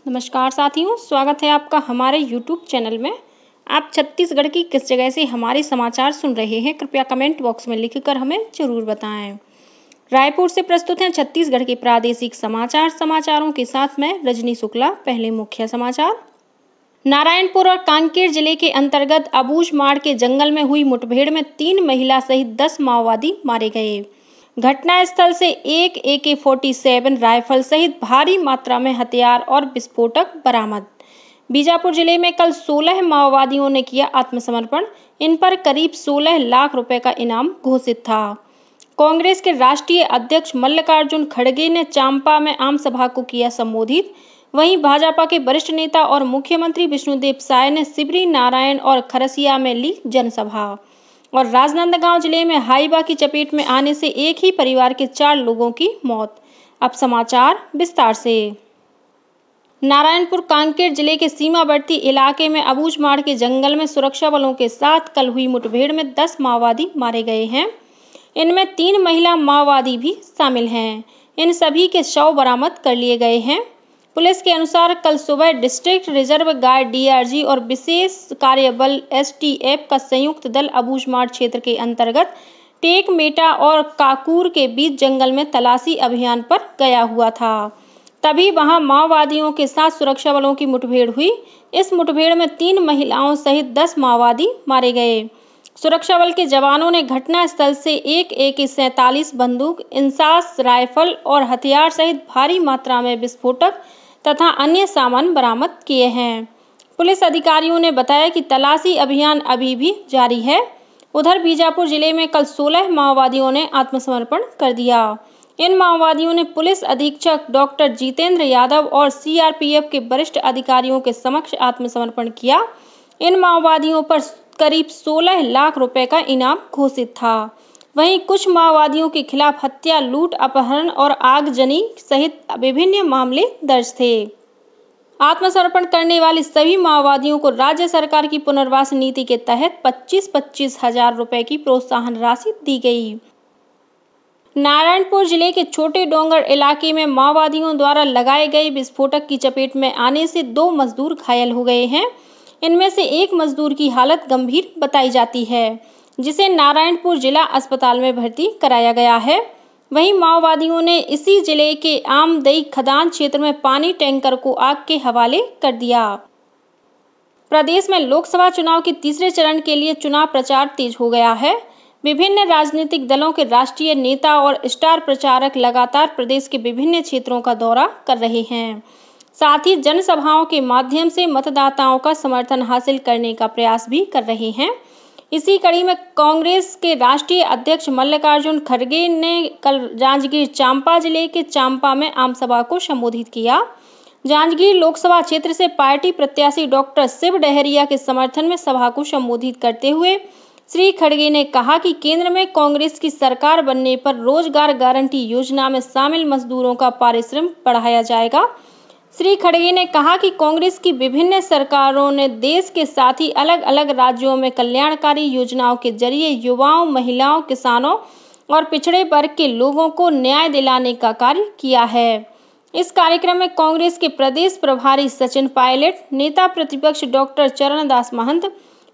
नमस्कार साथियों, स्वागत है आपका हमारे YouTube चैनल में। आप छत्तीसगढ़ की किस जगह से हमारे समाचार सुन रहे हैं, कृपया कमेंट बॉक्स में लिखकर हमें जरूर बताएं। रायपुर से प्रस्तुत हैं छत्तीसगढ़ के प्रादेशिक समाचारों के साथ मैं रजनी शुक्ला। पहले मुख्य समाचार। नारायणपुर और कांकेर जिले के अंतर्गत अबूझमाड़ के जंगल में हुई मुठभेड़ में 3 महिला सहित 10 माओवादी मारे गए। घटनास्थल से एक AK-47 राइफल सहित भारी मात्रा में हथियार और विस्फोटक बरामद। बीजापुर जिले में कल 16 माओवादियों ने किया आत्मसमर्पण। इन पर करीब 16 लाख रुपए का इनाम घोषित था। कांग्रेस के राष्ट्रीय अध्यक्ष मल्लिकार्जुन खड़गे ने चांपा में आम सभा को किया संबोधित। वहीं भाजपा के वरिष्ठ नेता और मुख्यमंत्री विष्णुदेव साय ने सिवरी नारायण और खरसिया में ली जनसभा। और राजनांदगांव जिले में हाइबा की चपेट में आने से एक ही परिवार के 4 लोगों की मौत। अब समाचार विस्तार से। नारायणपुर कांकेर जिले के सीमावर्ती इलाके में अबूझमाड़ के जंगल में सुरक्षा बलों के साथ कल हुई मुठभेड़ में 10 माओवादी मारे गए हैं। इनमें 3 महिला माओवादी भी शामिल हैं। इन सभी के शव बरामद कर लिए गए हैं। पुलिस के अनुसार कल सुबह डिस्ट्रिक्ट रिजर्व गार्ड DRG और विशेष कार्यबल STF का संयुक्त दल अबूझमाड़ क्षेत्र के अंतर्गत टेकमेटा और काकूर के बीच जंगल में तलाशी अभियान पर गया हुआ था। तभी वहां माओवादियों के साथ सुरक्षा बलों की मुठभेड़ हुई। इस मुठभेड़ में 3 महिलाओं सहित 10 माओवादी मारे गए। सुरक्षा बल के जवानों ने घटनास्थल से एक AK-47 बंदूक, इंसास राइफल और हथियार सहित भारी मात्रा में विस्फोटक तथा अन्य सामान बरामद किए हैं। पुलिस अधिकारियों ने बताया कि तलाशी अभियान अभी भी जारी है। उधर बीजापुर जिले में कल 16 माओवादियों ने आत्मसमर्पण कर दिया। इन माओवादियों ने पुलिस अधीक्षक डॉक्टर जितेंद्र यादव और CRPF के वरिष्ठ अधिकारियों के समक्ष आत्मसमर्पण किया। इन माओवादियों पर करीब 16 लाख रुपए का इनाम घोषित था। वहीं कुछ माओवादियों के खिलाफ हत्या, लूट, अपहरण और आगजनी सहित विभिन्न मामले दर्ज थे। आत्मसमर्पण करने वाले सभी माओवादियों को राज्य सरकार की पुनर्वास नीति के तहत 25-25 हजार रुपए की प्रोत्साहन राशि दी गई। नारायणपुर जिले के छोटे डोंगर इलाके में माओवादियों द्वारा लगाए गए विस्फोटक की चपेट में आने से 2 मजदूर घायल हो गए हैं। इनमें से एक मजदूर की हालत गंभीर बताई जाती है, जिसे नारायणपुर जिला अस्पताल में भर्ती कराया गया है। वहीं माओवादियों ने इसी जिले के आमदई खदान क्षेत्र में पानी टैंकर को आग के हवाले कर दिया। प्रदेश में लोकसभा चुनाव के तीसरे चरण के लिए चुनाव प्रचार तेज हो गया है। विभिन्न राजनीतिक दलों के राष्ट्रीय नेता और स्टार प्रचारक लगातार प्रदेश के विभिन्न क्षेत्रों का दौरा कर रहे हैं। साथ ही जनसभाओं के माध्यम से मतदाताओं का समर्थन हासिल करने का प्रयास भी कर रहे हैं। इसी कड़ी में कांग्रेस के राष्ट्रीय अध्यक्ष मल्लिकार्जुन खड़गे ने कल जांजगीर चांपा जिले के चांपा में आम सभा को संबोधित किया। जांजगीर लोकसभा क्षेत्र से पार्टी प्रत्याशी डॉक्टर शिव डहरिया के समर्थन में सभा को संबोधित करते हुए श्री खड़गे ने कहा कि केंद्र में कांग्रेस की सरकार बनने पर रोजगार गारंटी योजना में शामिल मजदूरों का पारिश्रम बढ़ाया जाएगा। श्री खड़गे ने कहा कि कांग्रेस की विभिन्न सरकारों ने देश के साथ ही अलग अलग राज्यों में कल्याणकारी योजनाओं के जरिए युवाओं, महिलाओं, किसानों और पिछड़े वर्ग के लोगों को न्याय दिलाने का कार्य किया है। इस कार्यक्रम में कांग्रेस के प्रदेश प्रभारी सचिन पायलट, नेता प्रतिपक्ष डॉक्टर चरणदास महंत,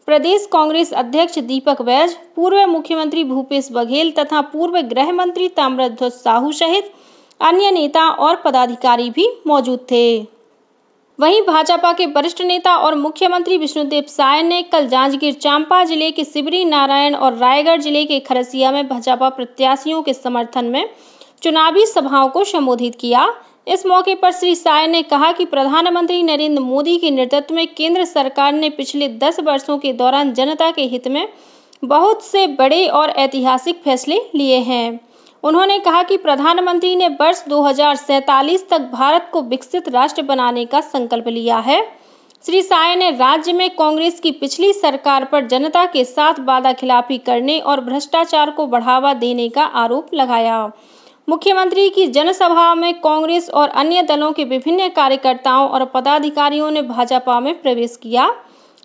प्रदेश कांग्रेस अध्यक्ष दीपक बैज, पूर्व मुख्यमंत्री भूपेश बघेल तथा पूर्व गृह मंत्री ताम्रध्वज साहू सहित अन्य नेता और पदाधिकारी भी मौजूद थे। वहीं भाजपा के वरिष्ठ नेता और मुख्यमंत्री विष्णुदेव साय ने कल जांजगीर चांपा जिले के सिवरी नारायण और रायगढ़ जिले के खरसिया में भाजपा प्रत्याशियों के समर्थन में चुनावी सभाओं को संबोधित किया। इस मौके पर श्री साय ने कहा कि प्रधानमंत्री नरेंद्र मोदी के नेतृत्व में केंद्र सरकार ने पिछले 10 वर्षों के दौरान जनता के हित में बहुत से बड़े और ऐतिहासिक फैसले लिए हैं। उन्होंने कहा कि प्रधानमंत्री ने वर्ष 2047 तक भारत को विकसित राष्ट्र बनाने का संकल्प लिया है। श्री साय ने राज्य में कांग्रेस की पिछली सरकार पर जनता के साथ वादाखिलाफी करने और भ्रष्टाचार को बढ़ावा देने का आरोप लगाया। मुख्यमंत्री की जनसभा में कांग्रेस और अन्य दलों के विभिन्न कार्यकर्ताओं और पदाधिकारियों ने भाजपा में प्रवेश किया।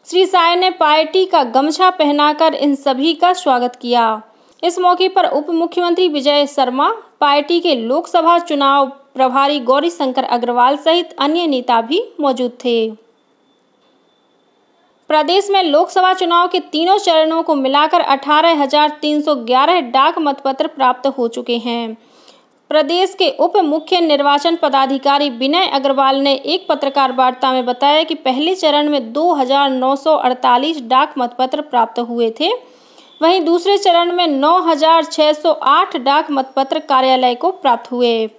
श्री साय ने पार्टी का गमछा पहनाकर इन सभी का स्वागत किया। इस मौके पर उप मुख्यमंत्री विजय शर्मा, पार्टी के लोकसभा चुनाव प्रभारी गौरी शंकर अग्रवाल सहित अन्य नेता भी मौजूद थे। प्रदेश में लोकसभा चुनाव के तीनों चरणों को मिलाकर 18,311 डाक मतपत्र प्राप्त हो चुके हैं। प्रदेश के उप मुख्य निर्वाचन पदाधिकारी विनय अग्रवाल ने एक पत्रकार वार्ता में बताया कि पहले चरण में 2,948 डाक मतपत्र प्राप्त हुए थे। वहीं दूसरे चरण में 9,608 डाक मतपत्र कार्यालय को प्राप्त हुए।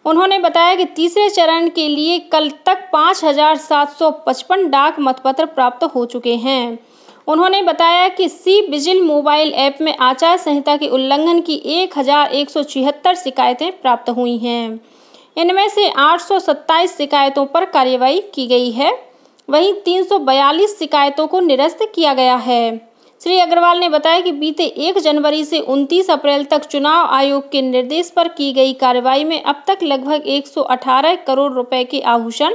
उन्होंने बताया कि तीसरे चरण के लिए कल तक 5,755 डाक मतपत्र प्राप्त हो चुके हैं। उन्होंने बताया कि सी विजिल मोबाइल ऐप में आचार संहिता के उल्लंघन की 1,176 शिकायतें प्राप्त हुई हैं। इनमें से 827 शिकायतों पर कार्रवाई की गई है। वहीं 342 शिकायतों को निरस्त किया गया है। श्री अग्रवाल ने बताया कि बीते 1 जनवरी से 29 अप्रैल तक चुनाव आयोग के निर्देश पर की गई कार्रवाई में अब तक लगभग 118 करोड़ रुपए के आभूषण,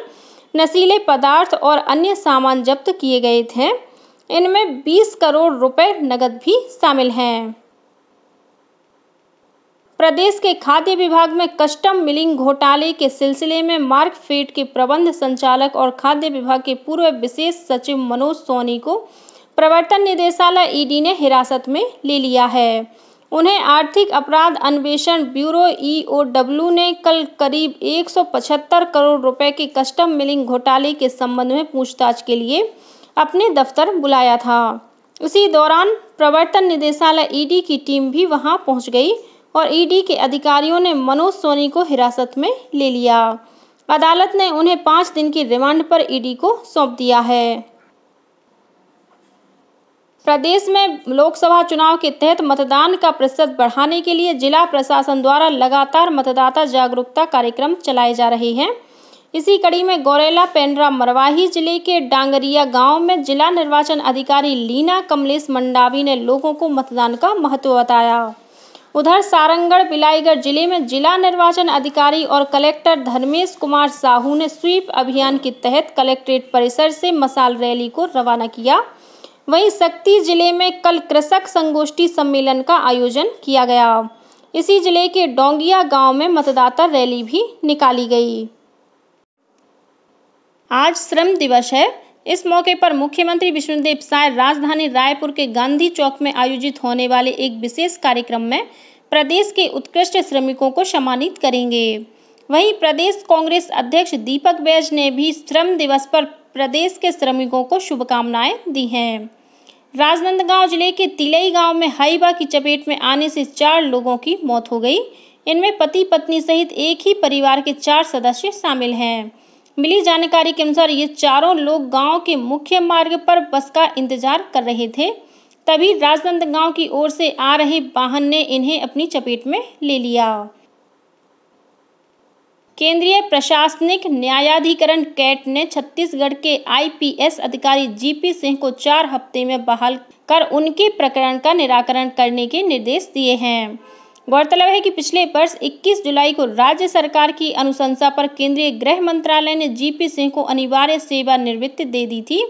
नशीले पदार्थ और अन्य सामान जब्त किए गए थे। इनमें 20 करोड़ रुपए नकद भी शामिल हैं। प्रदेश के खाद्य विभाग में कस्टम मिलिंग घोटाले के सिलसिले में मार्कफेड के प्रबंध संचालक और खाद्य विभाग के पूर्व विशेष सचिव मनोज सोनी को प्रवर्तन निदेशालय ईडी ने हिरासत में ले लिया है। उन्हें आर्थिक अपराध अन्वेषण ब्यूरो ईओडब्ल्यू ने कल करीब 175 करोड़ रुपए के कस्टम मिलिंग घोटाले के संबंध में पूछताछ के लिए अपने दफ्तर बुलाया था। उसी दौरान प्रवर्तन निदेशालय ईडी की टीम भी वहां पहुंच गई और ईडी के अधिकारियों ने मनोज सोनी को हिरासत में ले लिया। अदालत ने उन्हें 5 दिन की रिमांड पर ईडी को सौंप दिया है। प्रदेश में लोकसभा चुनाव के तहत मतदान का प्रतिशत बढ़ाने के लिए जिला प्रशासन द्वारा लगातार मतदाता जागरूकता कार्यक्रम चलाए जा रहे हैं। इसी कड़ी में गौरेला पेंड्रा मरवाही जिले के डांगरिया गांव में जिला निर्वाचन अधिकारी लीना कमलेश मंडावी ने लोगों को मतदान का महत्व बताया। उधर सारंगढ़ बिलाईगढ़ जिले में जिला निर्वाचन अधिकारी और कलेक्टर धर्मेश कुमार साहू ने स्वीप अभियान के तहत कलेक्ट्रेट परिसर से मशाल रैली को रवाना किया। वहीं शक्ति जिले में कल कृषक संगोष्ठी सम्मेलन का आयोजन किया गया। इसी जिले के डोंगिया गांव में मतदाता रैली भी निकाली गई। आज श्रम दिवस है। इस मौके पर मुख्यमंत्री विष्णुदेव साय राजधानी रायपुर के गांधी चौक में आयोजित होने वाले एक विशेष कार्यक्रम में प्रदेश के उत्कृष्ट श्रमिकों को सम्मानित करेंगे। वहीं प्रदेश कांग्रेस अध्यक्ष दीपक बैज ने भी श्रम दिवस पर प्रदेश के श्रमिकों को शुभकामनाएं दी हैं। राजनांदगांव जिले के तिलई गांव में हाईवा की चपेट में आने से 4 लोगों की मौत हो गई। इनमें पति पत्नी सहित एक ही परिवार के 4 सदस्य शामिल हैं। मिली जानकारी के अनुसार ये चारों लोग गांव के मुख्य मार्ग पर बस का इंतजार कर रहे थे। तभी राजनांदगांव की ओर से आ रहे वाहन ने इन्हें अपनी चपेट में ले लिया। केंद्रीय प्रशासनिक न्यायाधिकरण कैट ने छत्तीसगढ़ के आईपीएस अधिकारी जीपी सिंह को 4 हफ्ते में बहाल कर उनके प्रकरण का निराकरण करने के निर्देश दिए हैं। गौरतलब है कि पिछले वर्ष 21 जुलाई को राज्य सरकार की अनुशंसा पर केंद्रीय गृह मंत्रालय ने जीपी सिंह को अनिवार्य सेवानिवृत्ति दे दी थी।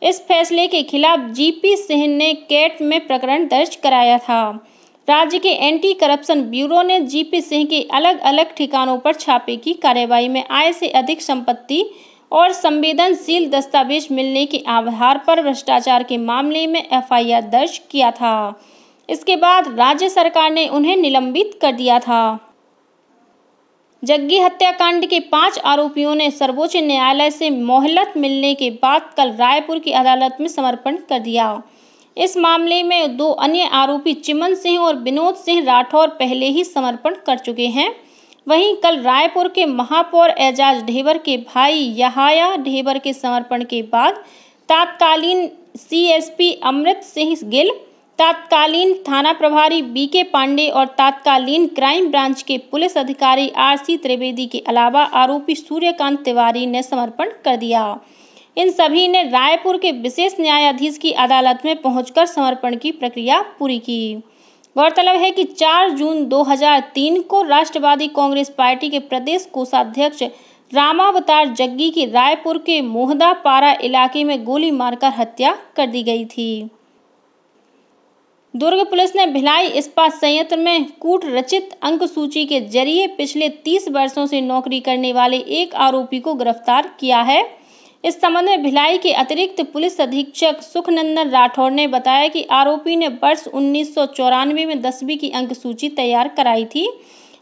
इस फैसले के खिलाफ जीपी सिंह ने कैट में प्रकरण दर्ज कराया था। राज्य के एंटी करप्शन ब्यूरो ने जीपी सिंह के अलग अलग ठिकानों पर छापे की कार्रवाई में आय से अधिक संपत्ति और संवेदनशील दस्तावेज मिलने के आधार पर भ्रष्टाचार के मामले में एफआईआर दर्ज किया था। इसके बाद राज्य सरकार ने उन्हें निलंबित कर दिया था। जग्गी हत्याकांड के 5 आरोपियों ने सर्वोच्च न्यायालय से मोहलत मिलने के बाद कल रायपुर की अदालत में समर्पण कर दिया। इस मामले में 2 अन्य आरोपी चिमन सिंह और विनोद सिंह राठौर पहले ही समर्पण कर चुके हैं। वहीं कल रायपुर के महापौर एजाज ढेबर के भाई यहाया ढेबर के समर्पण के बाद तत्कालीन सीएसपी अमृत सिंह गिल, तत्कालीन थाना प्रभारी बीके पांडे और तत्कालीन क्राइम ब्रांच के पुलिस अधिकारी आरसी त्रिवेदी के अलावा आरोपी सूर्यकांत तिवारी ने समर्पण कर दिया। इन सभी ने रायपुर के विशेष न्यायाधीश की अदालत में पहुंचकर समर्पण की प्रक्रिया पूरी की। गौरतलब है कि 4 जून 2003 को राष्ट्रवादी कांग्रेस पार्टी के प्रदेश कोषाध्यक्ष रामावतार जग्गी की रायपुर के मोहदापारा इलाके में गोली मारकर हत्या कर दी गई थी। दुर्ग पुलिस ने भिलाई इस्पात संयंत्र में कूट रचित अंक सूची के जरिए पिछले 30 वर्षों से नौकरी करने वाले एक आरोपी को गिरफ्तार किया है। इस संबंध में भिलाई के अतिरिक्त पुलिस अधीक्षक सुखनंदन राठौर ने बताया कि आरोपी ने वर्ष 1994 में 10वीं की अंक सूची तैयार कराई थी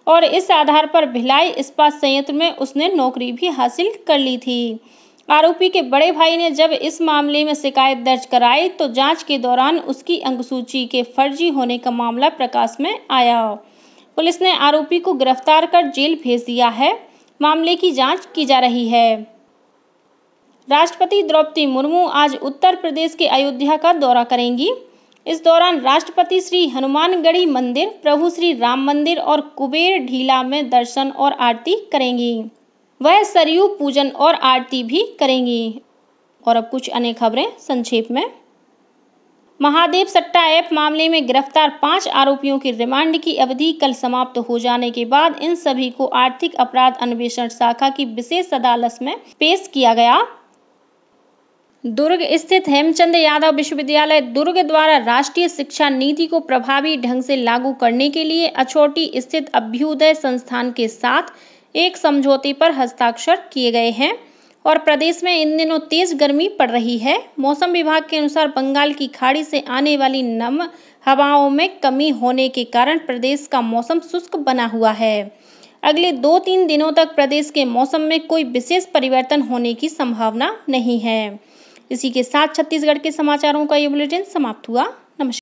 और इस आधार पर भिलाई इस्पात संयंत्र में उसने नौकरी भी हासिल कर ली थी। आरोपी के बड़े भाई ने जब इस मामले में शिकायत दर्ज कराई तो जांच के दौरान उसकी अंकसूची के फर्जी होने का मामला प्रकाश में आया। पुलिस ने आरोपी को गिरफ्तार कर जेल भेज दिया है। मामले की जांच की जा रही है। राष्ट्रपति द्रौपदी मुर्मू आज उत्तर प्रदेश के अयोध्या का दौरा करेंगी। इस दौरान राष्ट्रपति श्री हनुमानगढ़ी मंदिर, प्रभु श्री राम मंदिर और कुबेर ढीला में दर्शन और आरती करेंगी। वह सरयू पूजन और आरती भी करेंगी। और अब कुछ अन्य खबरें संक्षेप में। महादेव सट्टा ऐप मामले में गिरफ्तार 5 आरोपियों की रिमांड की अवधि कल समाप्त हो जाने के बाद इन सभी को आर्थिक अपराध अन्वेषण शाखा की विशेष अदालत में पेश किया गया। दुर्ग स्थित हेमचंद यादव विश्वविद्यालय दुर्ग द्वारा राष्ट्रीय शिक्षा नीति को प्रभावी ढंग से लागू करने के लिए अछौटी स्थित अभ्युदय संस्थान के साथ एक समझौते पर हस्ताक्षर किए गए हैं और प्रदेश में इन दिनों तेज गर्मी पड़ रही है। मौसम विभाग के अनुसार बंगाल की खाड़ी से आने वाली नम हवाओं में कमी होने के कारण प्रदेश का मौसम शुष्क बना हुआ है। अगले 2-3 दिनों तक प्रदेश के मौसम में कोई विशेष परिवर्तन होने की संभावना नहीं है। इसी के साथ छत्तीसगढ़ के समाचारों का ये बुलेटिन समाप्त हुआ।